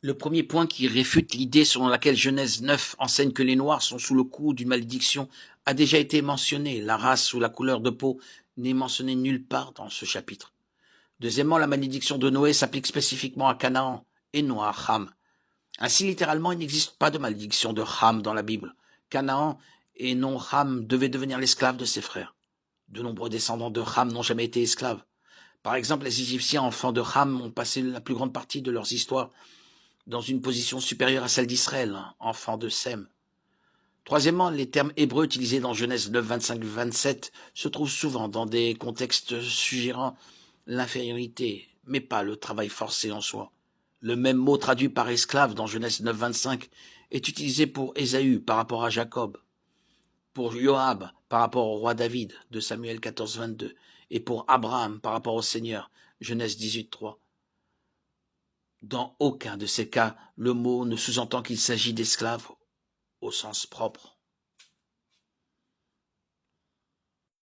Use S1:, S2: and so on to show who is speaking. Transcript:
S1: Le premier point qui réfute l'idée selon laquelle Genèse 9 enseigne que les Noirs sont sous le coup d'une malédiction a déjà été mentionné. La race ou la couleur de peau n'est mentionnée nulle part dans ce chapitre. Deuxièmement, la malédiction de Noé s'applique spécifiquement à Canaan et non à Ham. Ainsi, littéralement, il n'existe pas de malédiction de Ham dans la Bible. Canaan et non Ham devaient devenir l'esclave de ses frères. De nombreux descendants de Ham n'ont jamais été esclaves. Par exemple, les Égyptiens enfants de Ham ont passé la plus grande partie de leurs histoires dans une position supérieure à celle d'Israël, enfant de Sem. Troisièmement, les termes hébreux utilisés dans Genèse 9, 25-27 se trouvent souvent dans des contextes suggérant l'infériorité, mais pas le travail forcé en soi. Le même mot traduit par esclave dans Genèse 9, 25 est utilisé pour Ésaü par rapport à Jacob, pour Joab par rapport au roi David de Samuel 14, 22, et pour Abraham par rapport au Seigneur, Genèse 18, 3. Dans aucun de ces cas, le mot ne sous-entend qu'il s'agit d'esclaves au sens propre.